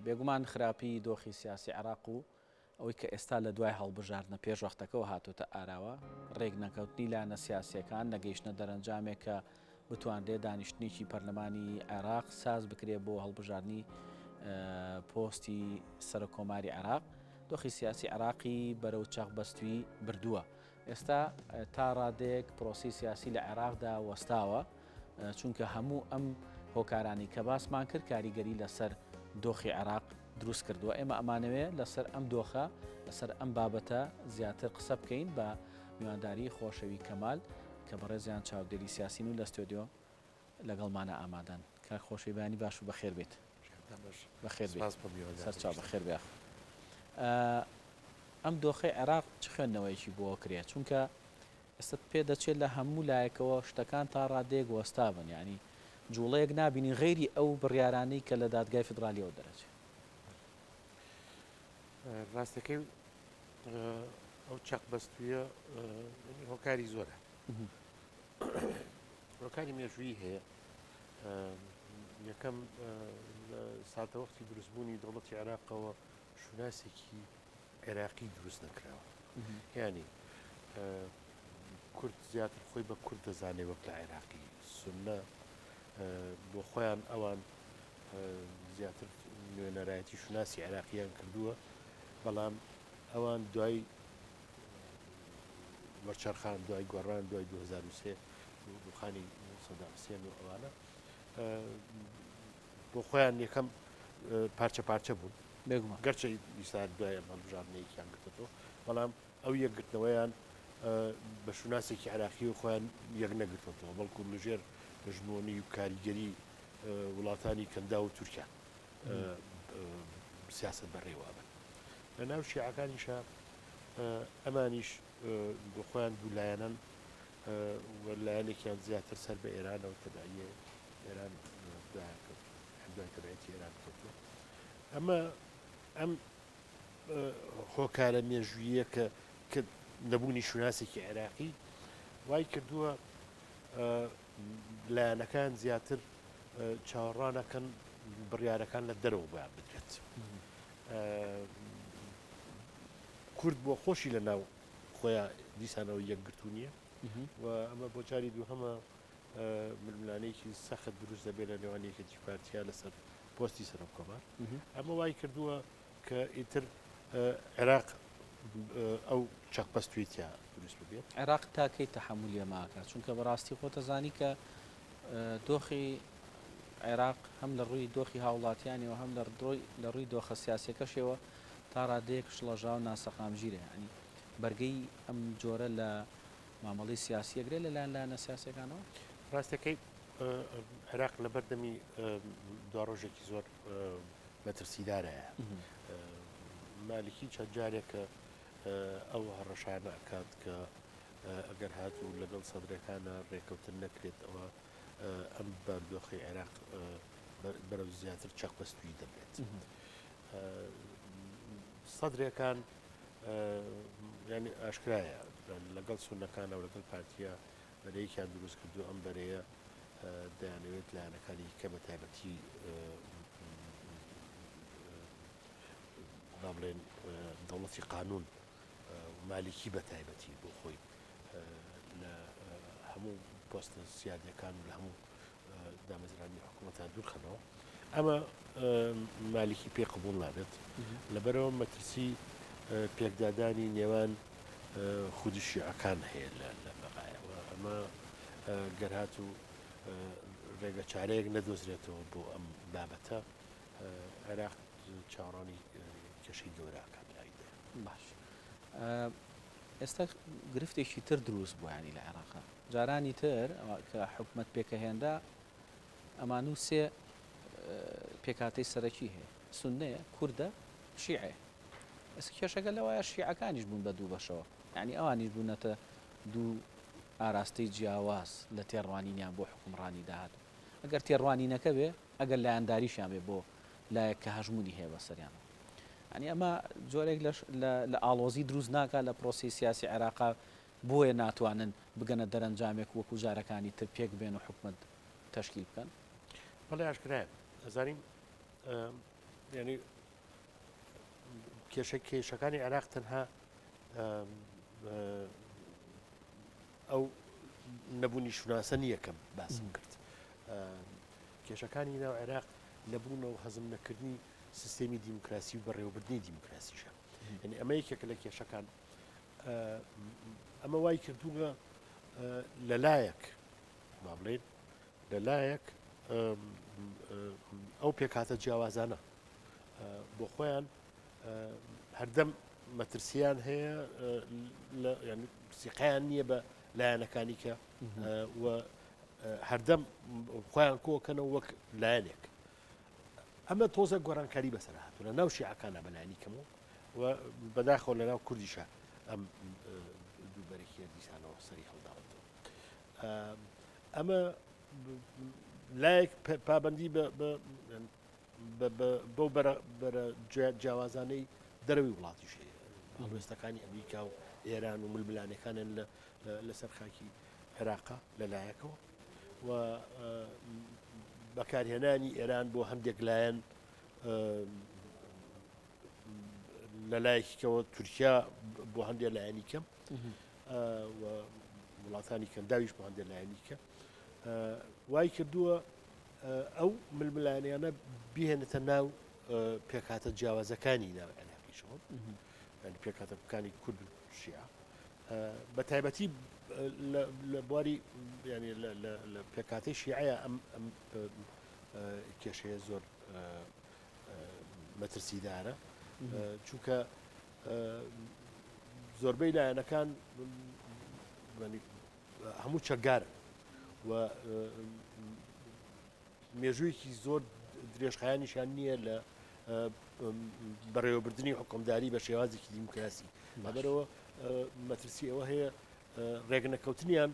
بێگومان خراپی دۆخی سیاسی عراق و ئەوەی کە ئێستا لە دوای هەڵبژاردنە پێشوەختەکەەوە هاتوتە ئاراوە ڕێک نەکەوتنی لاەنە سیاسیەکان نەگەیشتنە دەرەنجامێک کە بتوانرێت دانیشتنیی پەرلەمانی عێراق ساز بکرێت بۆ هەڵبژاردننی پۆستی سەر کۆماری عراق دۆخی سیاسی عراقی بەرەو چاق بەستوی بردووە. ئێستا تا ڕادێک پرۆسی سیاسی لە عێراقدا وەستاوە چونکە هەموو ئەم هۆکارانی کە باسمان کرد کاریگەری لەسەر دۆخی عراق دروست کردووە. ئێمە ئەمانەوێ لەسەر ئەم دۆخە لەسەر ئەم بابەتە زیاتر قسە بکەین بە میوانداری خۆشەوی کەمال کە بەڕێزیان چاودێری سیاسین و لە ستۆدیۆ لەگەڵمانە ئامادەن. کاک خۆشەوی بەیانی باش و بەخێر بێت. بەخێر سەرچاو بەخێر بێ. ئەم دۆخی عێراق چ خوێندنەوەیکی بۆ کرێت چونکە ئێستا پێ دەچێت لە هەموو لایەکەوە شتەکان تا ڕادێک وەستابن ینی جوڵەیەک نبینی غێری ئەو بڕیارانەی کە لە دادگای فدرالیەوە دەرەچێت. ڕاستەکەی ئەو چاق بەستویە هۆکاری زۆرە هۆکاری مێژووی هەیە. یەکەم ساتە وەختی دروستبوونی دەوڵەتی عێراقەوە شوناسێکی عێراقی دروست نەکراوە ینی کورد زیاتر خۆی بە کورد دەزانێ وەک لە عێراقی سونە بۆ خۆیان ئەوان زیاتر نوێنەرایەتی شوناسی عێراقییان کردووە بەڵام ئەوان دوای وەرچەرخان دوای گۆڕان دوای 2023 دوخانی سەدامسێن و ئەوانە بۆ خۆیان یەکەم پارچە پارچە بوون گەرچە دیسان دوای هەڵبژاردنەیەکیان گرتەوە بەڵام ئەو یەکگرتنەوەیان بە شوناسێکی عێراقی و خۆیان یەک نەگرتەوە بەڵکو لەژێر ژنۆنی و کاریگەری وڵاتانی کەندا و تورکیا سیاست بەڕێوابن. لە ناو شیعەکانیشە ئەمانیش بۆ خۆیان دوو لایەنن لایەنێکیان زیاتر سەر بە ئێرانەوە تەداعیە ئێران دوای تەداعیەتی ئێران کردووە. ئەمە ئەم هۆکارە مێژوویە کە نەبوونی شوناسێکی عێراقی وای کردووە لایەنەکان زیاتر چاوەڕانەکەن بڕیارەکان لە دەرەوە بۆیان بدرێت. کورد بۆ خۆشی لە ناو خۆیان دیسانەوە یەکگرتو نییە و ئەمە بۆ جاری دوو هەمە ململانەیەکی سەخت دروست دەبێت لە نێوانیەکەتی پارتیا لەسەر پۆستی سەرۆکۆمار. ئەمە وای کردووە کە ئیتر عێراق ئەو چەقپەستویتیا دروست ببێت. عێراق تاکەی تەحمولی ئەماکات چونکە بەڕاستی خۆتەزانی کە دۆخی عێراق هەم لە ڕووی دۆخی هاوڵاتیانی و هەم لە ڕووی دۆخە سیاسەکەشەوە تا ڕادەیەک شڵەژاو و ناسەقامژیرە ینی بەرگەی ئەم جۆرە لە مامەڵی سیاسیەگرێت لەلایەن لایەنە سیاسەکانەوە. ڕاستەکەی عێراق لە بەردەمی دو ڕۆژێکی زۆر مەترسیدارەیە مالکی چەند جارێکە ئەو هەڕەشانە ئەکات کە ئەگەر هاتوو لەگەڵ سەدرەکانە ڕێکەوتن نەکرێت ئەوە ئەم باردۆخی عێراق بەرەو زیاتر چەقپەستوی دەبێت. سەدرەکان ینی ئاشکرایە لەگەڵ سونەکانە و لەگەڵ پارتیا بەرەیەکیان دروست کردو ئەم بەرەیە دەیانەوێت لایەنەکانی کە بە تایبەتی با بڵێن دەوڵەتی قانون مالیکی بە تایبەتی بۆ خۆی لە هەموو پۆستە سیادەکان و لە هەموو دامەزرانی حکوومەتان دوورخەنەوە ئەمە مالیکی پێ قبول نابێت لەبەرەوە مەترسی پێکدادانی نێوان خودی شیعەکان هەیە لە بەقایەوە ئەمە گەرهات و ڕێگە چارەیەک نەدۆزرێتەوە بۆ ئەم بابەتە عێراق چاوەڕانی کێشەی گەوراکان لایدا. باش ئێستا گرفتێکی تر دروست بوو ینی لە عێراقا جارانی تر کە حکومەت پێکەهێندا ئەمان و سێ پێکاتەی سەرەکی هەیە سونەیە کوردە شیعێ ئەس کێشەکە لەوایە شیعەکانیش بوون بە دوو بەشەوە ینی ئەوانیش بوونەتە دوو ئاراستەی جیاواز لە تێڕوانینیان بۆ حکومڕانی داهات ئەگەر تێڕوانینەکە بێ ئەگەر لایەنداریشیان بێ بۆ لایەک کە هەژمونی هەیە بەسەریانەوە. ینی ئەمە جۆرێک لە ئاڵۆزی دروست ناکات لە پرۆسی سیاسی عێراقا بۆیە ناتوانن بگەنە دەرەنجامێک وەکو جارەکانی تر پێک بێن و حکومەت تەشکیل بکەن. بەڵێ ئاشکرایە ئەزانین ینی کێشەکانی عێراق تەنها ئەو نەبوونی شوناسە نییەکەم باسم کرد کێشەکانی ناو عێراق نەبوونەوە هەزم نەکردنی سیستەمی دیموکراسی و بەڕێوەبردنی دیموکراسیشە یعنی ئەمە یەکێک لە کێشەکان ئەمە وای کردووە لەلایەک با بڵێن لەلایەک ئەو پێکاتە جیاوازانە بۆ خۆیان هەردەم مەترسیان هەیە ینی سیقیان نییە بە لایەنەکانی کە هەردەم خۆیان کۆکەنەوە وەک لایەنێک ئەمە تۆزە گۆڕانکاری بەسەر هاتوو لە ناو شیعەکانە بەلایانی کەمەوە و بەداخەوە لە ناو کوردیشە ئەم دووبەرێکی دیسانەوە سەری هەڵداوەتەوە ئەمە لایەک پابندی بەو بەرە جیاوازانەی دەرەوەی وڵاتیش هەڵوێستەکانی ئەمریکا و ئێران و ململانەکانن لەسەر خاکی عێراقا لەلایەکەوە و بەکارهێنانی ئێران بۆ هەندێک لایەن لەلایەکەوە تورکیا بۆ هەندێک لایەنی کەم وڵاتانی کەمداویش بۆ هەندێک لایەنی کە وای کردووە ئەو ململانیانە بهێنێتە ناو پێکاتە جیاوازەکانی ناو عێراقیشەوە ینی پێکاتەکانی کورد و شیعە بە تایبەتی لە بواری ینی لە پێکاتی شیعەیە ئەم کێشەیە زۆر مەترسیدارە چونکە زۆربەی لایەنەکان هەموو چەکدارن و مێژوویەکی زۆر درێژخایانیشان نییە لە بەڕێوەبردننی حکومداری بە شێوازێکی دیموکراسی لەبەرەوە مەترسی ئەوە هەیە ڕێگنەکەوتنیان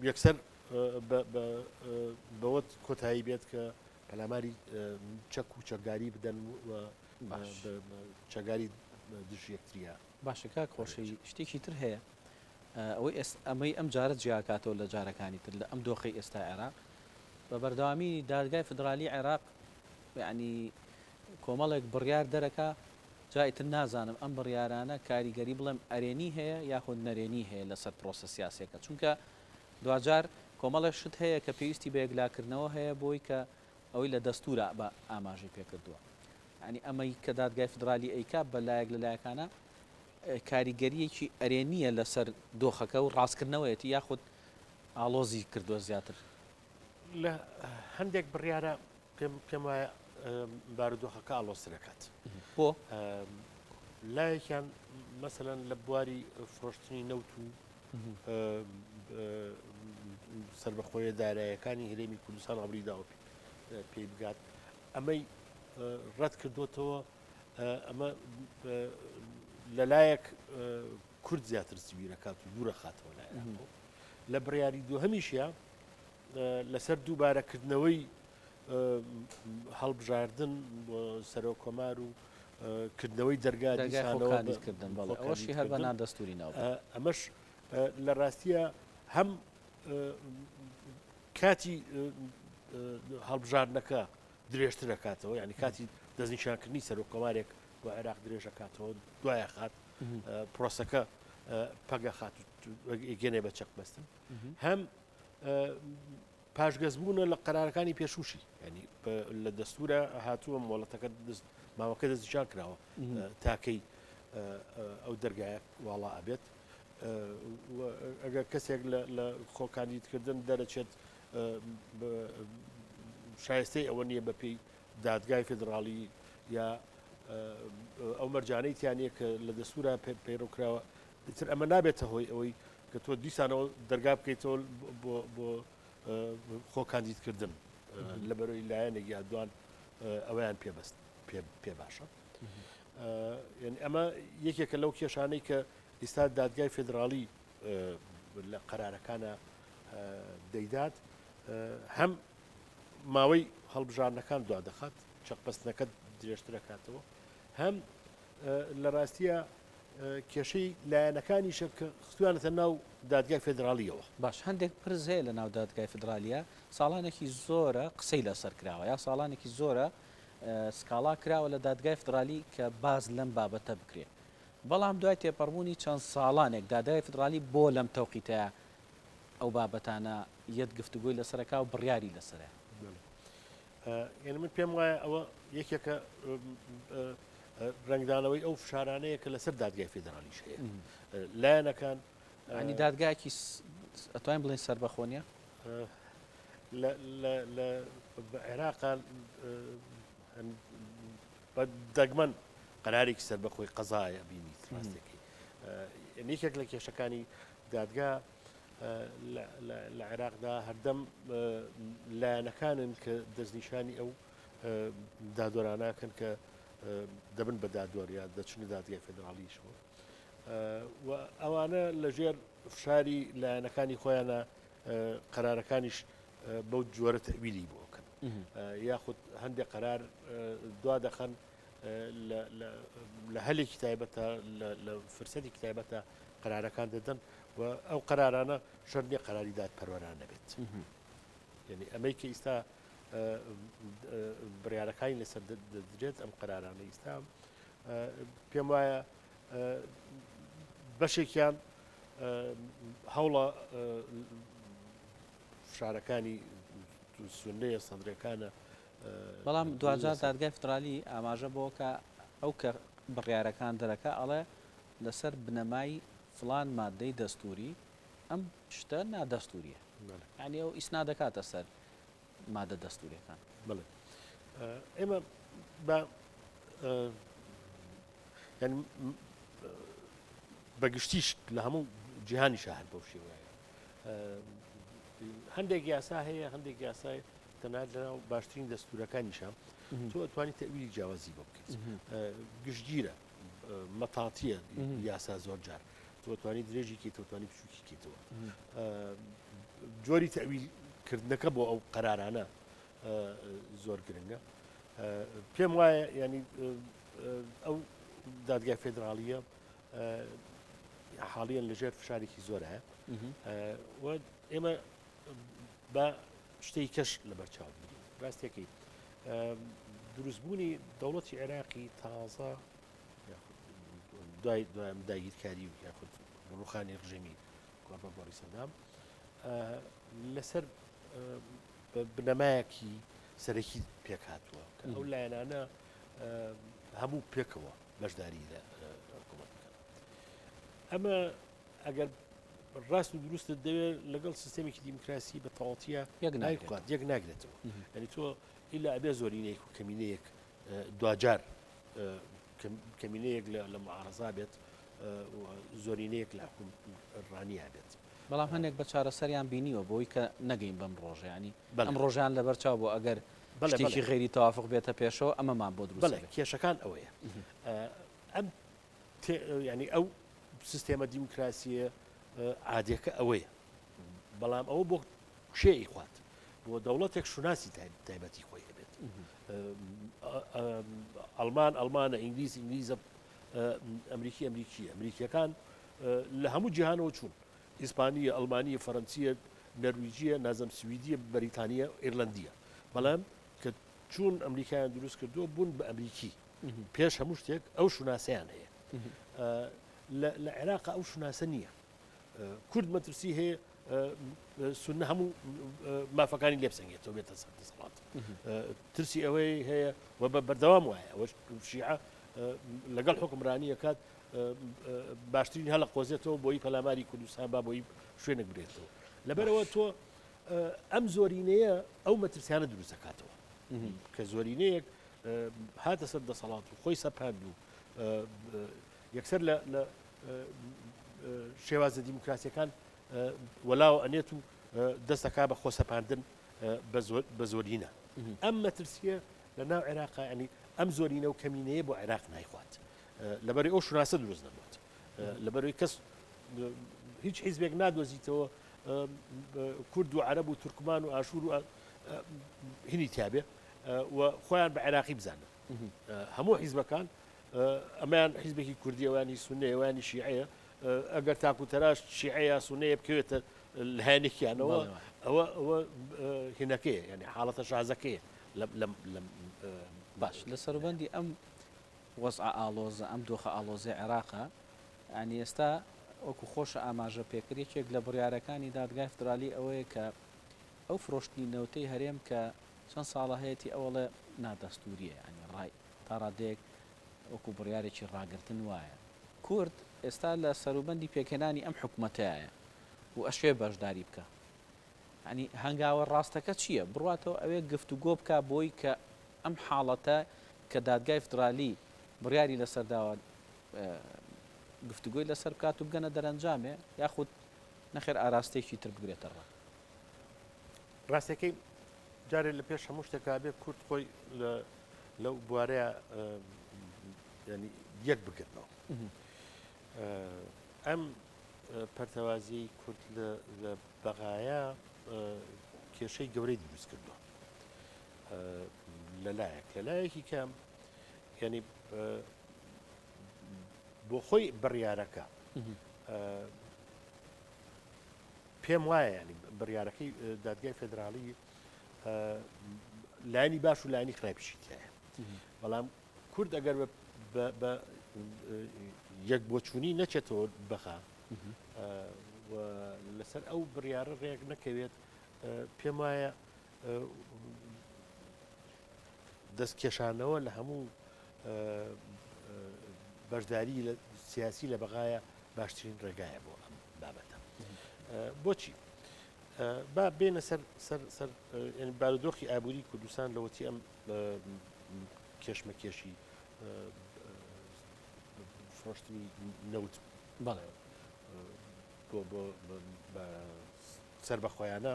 یەکسەر بەوە کۆتایی بێت کە پەلاماری چەک و چەکداری بدەن و چەکداری دژ یەکتریە باشەکە خۆشەی شتێکی تر هەیە ئەوەی ئەمەی ئەم جارە جیاکاتەوە لە جارەکانی تر لە ئەم دۆخی ئێستا عێراق بە بەردەوامی دادگای فدرالی عێراق یعنی کۆمەڵێک بڕیار دەرەکە جایتر نازانم ئەم بڕیارانە کاریگەری بڵێم ئەرێنی هەیە یاخود نەرێنی هەیە لەسەر پرۆسە سیاسەکە چونکە دوجار کۆمەڵێک شت هەیە کە پێویستی بە یەکلاکردنەوە هەیە بۆی کە ئەوەی لە دەستورە بە ئاماژەی پێکردووە ینی ئەمەی کە دادگای فدرالی ئەیکا بە لایەک لە لایەکانە کاریگەریەکی ئەرێنیە لەسەر دۆخەکە و ڕاستکردنەوەیەتی یاخود ئالۆزی کردووە زیاتر لە هەندێک بڕیارە پێم وایە بارودۆخەکە ئالۆسرەکات بۆ لایەکیان مەسەلەن لە بواری فرۆشتنی نەوت و سربەخۆیە داراییەکانی هەرێمی کوردستان ئەمریداوە پێی بگات ئەمەی ڕەت کردوتەوە ئەمە لەلایەک کورد زیاتر سبیرەکات و دوورە خاتەوە لە بڕیاری دووهەمیشیە لەسەر دووبارەکردنەوەی هەڵبژاردن سەرۆ کۆمار و کردنەوەی دەرگاکردن ئەوەشی هەر بە نادەستوری ناو ئەمەش لە ڕاستیە هەم کاتی هەڵبژاردنەکە درێژتر دەکاتەوە یعنی کاتی دەستنیشانکردنی سەرۆ کۆمارێک بۆ عێراق درێژەکاتەوە دوایە خات پرۆسەکە پەگە خات گەنێ بە چەق بەستن هەم پاشگەزبوونە لە قەرارەکانی پێشوشی ینی لە دەستورە هاتووە مۆڵەتەکە ماوەکە دەستنیشان کراوە تاکەی ئەو دەرگایە واڵا ئەبێت ئەگەر کەسێک لە خۆکاندیدکردن دەرەچێت شایستەی ئەوە نییە بە پێی دادگای فدرالی یا ئەو مەرجانەی تیانەیە کە لە دەستورە پەیڕۆکراوە تر ئەمە نابێتە هۆی ئەوەی کە تۆ دیسانەوە دەرگا بکەیتەوە بۆ خۆکاندیدکردن لە بەرەوەی لایەنێکی دوان ئەوەیان پێبەست پێ باشە ئەمە یەکێکە لەو کێشانەی کە ئێستا دادگای فدرالی لە قەرارەکانە دەیدات هەم ماوەی هەڵبژاردنەکان دوا دەخات چەقبەستنەکە درێژتر دەکاتەوە هەم لە ڕاستیە کێشەی لایەنەکانیشە کە خستویانەتە ناو دادگای فدرالیەوە باش هەندێک پرز هەیە لە ناو دادگای فدرالیە ساڵانێکی زۆرە قسەی لەسەر کراوە یا ساڵانێکی زۆرە سکاڵا کراوە لە دادگای فدرالی کە باز لەم بابەتە بکرێت بەڵام دوای تێپەڕبوونی چەند ساڵانێک دادگای فدرالی بۆ لەم تەوقیتەیە ئەو بابەتانە یەت گفتوگوی لەسەرەکە و بڕیاری لەسەرە یعنی من پێم وایە ئەوە یەکێکە ڕنگدانەوەی ئەو فشارانەیە کە لەسەر دادگای فێدرالیش هەیە لایەنەکان ینی دادگایکی ئەتوانین بڵێن سەربەخۆنیە لە عێراقان بە دەگمەن قەرارێکی سەربەخۆی قەزایە بینیت ڕاستێکی یەکێک لە کێشەکانی دادگا لە عێراقدا هەردەم لایەنەکانن کە دەستنیشانی ئەو دادوەراناکەن کە دەبن بە دادوەریە دەچنە دادگای فێدرالیشەوە و ئەوانە لەژێر فشاری لایەنەکانی خۆیانە قەرارەکانیش بەو جۆرە تەویلی بۆکەن یاخود هەندێک قەرار دوا دەخەن لە هەلێکی تایبەتە لە فرسەتی تایبەتە قەرارەکان دەدەن و ئەو قەرارانە شەرنی قەراری دادپەروەران نەبێت یعنی ئەمەی کە ئیستا بڕیارەکانی لەسەر دەدرێت ئەم قەرارانە ئیستا پێم وایە بەشێکیان هەوڵە فشارەکانی سونەیە سەدرەکانە بەڵام دوجار دادگای فدرالی ئاماژە بۆ کە ئەو کە بڕیارەکان دەرەکە ئەڵێ لەسەر بنەمای فلان مادەی دەستوری ئەم شتە نادەستوریە ینی ئەو ئیسنا دەکاتە سەر مادە دەستوریەکان بڵێ ئێمە بە بەگشتیش لە هەموو جیهانی شاهد بەو شێوەیە هەندێک یاسا هەیە هەندێک یاسای تەنانەت لەناو باشترین دەستورەکانیشە تۆ ئەتوانی تەویلی جیاوازی بۆ بکەیت گشتگیرە مەتاتیە یاسا زۆر جار تۆ توانی درێژی کەیت توانی بچووکی کەیتەوە جۆری تەویلکردنەکە بۆ ئەو قەرارانە زۆر گرنگە پێم وایە ینی ئەو دادگای فێدرالیە حاڵیان لەژێر فشارێکی زۆر هەیە و ئێمە بە شتەی کەش لە بەرچاو بگرین ڕاستێکی دروستبوونی دەوڵەتی عێراقی تازە دوای داگیرکاری و یاخود ڕوخانی ڕژێمی گۆڕبە بۆری سەدام لەسەر بنەمایەکی سەرەکی پێک هاتووە کە ئەو لایەنانە هەموو پێکەوە بەشداری لە حکوومەت بکەن ئەمە ئەگەر ڕاست و دروستت دەوێت لەگەڵ سیستەمێکی دیموکراسی بە تەواوەتیە یەک ناگرێتەوە ینی تۆ ئیلا ئەبێ زۆرینەیەک و کەمینەیەک دوجار کەمینەیەک لە معارەزا بێت زۆرینەیەک لە ڕانیە بێت بەڵام هەندێک بە چارەسەریان بینیوە بۆی کە نەگەین بەم ڕۆژە ینی ئەم ڕۆژیان لەبەر چاو بۆ ئەگەر شتێکی غێری تەوافق بێتە پێشەوە ئەمەمان بۆ دروست کێشەکان ئەوەیە ئەم ینی ئەو سیستێمە دیموکراسیە عادیەکە ئەوەیە بەڵام ئەوە بۆ شێی خوات بۆ دەوڵەتێک شوناسی تایبەتی خۆی هەبێت ئەڵمانە ئینگلیزە ئەمریکیەکان لە هەموو جیهانەوە چوون ئیسپانیە ئەڵمانیە فەرەنسیە نەرویجیە نازەم سویدیە بەریتانیە ئیرلندیە بەڵام کە چوون ئەمریکایان دروست کردووە بوون بە ئەمریکی پێش هەموو شتێک ئەو شوناسەیان هەیە لە عێراقا ئەو شوناسە نییە کورد مەترسی هەیە سونە هەموو مافەکانی لێبسەنگێتەوە بێتە سەر دەسەڵات ترسی ئەوەی هەیە و بە بەردەوام وایە ئەوە شیعە لەگەڵ حکمڕانی کات باشترین هەڵە قۆزێتەوە بۆی پەلاماری کوردستان با بۆی شوێنێک برێتەوە لەبەرەوە تۆ ئەم زۆرینەیە ئەو مەترسیانە دروست دەکاتەوە کە زۆرینەیەک هاتە سەر دەسەڵات و خۆی سەپاند و یەکسەر لە شێوازە دیموکراسیەکان وەلاوە ئەنێت و دەستەکا بە خۆسەپاندن بە زۆرینە ئەم مەترسیە لە ناو عێراقا ینی ئەم زۆرینە و کەمینەیە بۆ عێراق نایخوات لەبەری ئەو شوناسە دروست نەبووات لەبەروی کەس هیچ حیزبێک نادۆزیتەوە کورد و عەرەب و تورکمان و ئاشور و هینی تیابێ و خۆیان بە عێراقی بزانن هەموو حیزبەکان ئەمایان حیزبێکی کوردی ئەوانی سونەیە ئەوانی شیعەیە ئەگەر تاکو تەراش شیعەیە سونەیە بکەوێتە باش لە سەروبەندی ئەم وەزع ئالۆزە ئەم دۆخە ئالۆزی عێراقا ینی ئێستا وەکو خۆشە ئاماژە پێکرێکێک لە بڕیارەکانی دادگای فدرالی ئەوەیە کە ئەو فرۆشتنی نەوتەی هەرێم کە چەند ساڵە هەیەی ئەوڵێ نادەستوریە ینی ڕای تا ڕادێک وەکو بڕیارێکی ڕاگرتن وایە کورد ئێستا لە سەروبەندی پێکێنانی ئەم حکوومەتەیە و ئەشێ بەشداری بکە ینی هەنگاوە ڕاستەکە چییە بڕاتەوە ئەوێ گفتوگۆ بکە بۆی کە ئەم حاڵەتە کە دادگای فدرالی بڕیاری لەسەرداوە گفتوگۆی لەسەر بکات و بگەنە دەرەنجامێ یاخود نەخێر ئاراستێکی تر بگرێتە ڕە ڕاستەکەی جارێک لە پێش هەموو شتێکا بێ کورد خۆی لەو بوارەیە ینی یەک بگرنەوە ئەم پەرتەوازی کورد لە بەغایە کێشەی گەورەی دروست کردووە لەلایەکی کەم ینی بۆ خۆی بڕیارەکە پێم وایە ینی بڕیارەکەی دادگای فێدرالی لایانی باش و لایانی خراپیشی تایە بەڵام کورد ئەگەر بە یەک بۆچوونی نەچێتەوە بەخا لەسەر ئەو بڕیارە ڕێک نەکەوێت پێم وایە دەستکێشانەوە لە هەموو بەشداری لە سیاسی لە بەغایە باشترین ڕێگایە بۆ ئەم بابەتە بۆچی با بێنە سەر بارودۆخی ئابووری کوردستان لەوەتی ئەم کێشمەکێشی فرۆشتنی نەوت بۆ سەر بەخۆیانە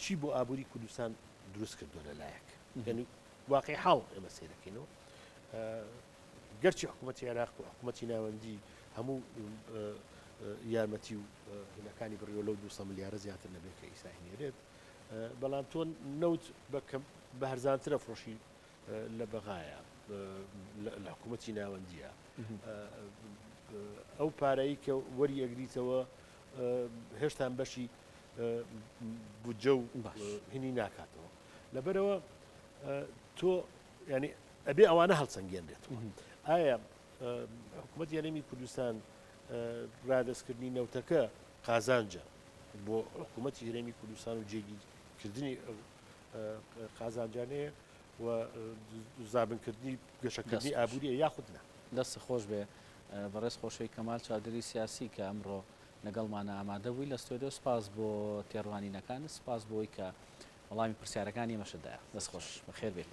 چی بۆ ئابووری کوردستان دروست کردو لەلایەک یعنی واقعی حاڵ ئێمە سێرەکەینەوە گەرچی حکوومەتی عێراق و حکوومەتی ناوەندی هەموو یارمەتی و هێنەکانی بڕیۆ لەو 200 ملیارە زیاتر نەبێت کە ئیساهێنێرێت بەڵام تۆ نەوت بە هەرزانترە فرۆشی لە بەغایە لە حکوومەتی ناوەندیە ئەو پارەی کە وەری ئەگریتەوە هێشتا بەشی بودجە و هینی ناکاتەوە لەبەرەوە تۆ ینی ئەبێ ئەوانە هەڵسەنگێنرێتەوە ئایا حکوومەت یارێمی کوردستان ڕادەستکردنی نەوتەکە قازانجە بۆ حکوومەتی هەرێمی کوردستان و جێگیرکردنی قازانجانەیە و زابنکردنی گەشەکردنی ئابووریە یاخودنا دەست خۆش بێ بەڕێز خۆشەوی کەمال چادری سیاسی کە ئەمڕۆ لەگەڵمانە ئامادە بووی لە ستۆدیۆ سپاس بۆ تێڕوانینەکان سپاس بۆی کە وەڵامی پرسیارەکانی مەشەدایە دەست خۆش بەخێر بێت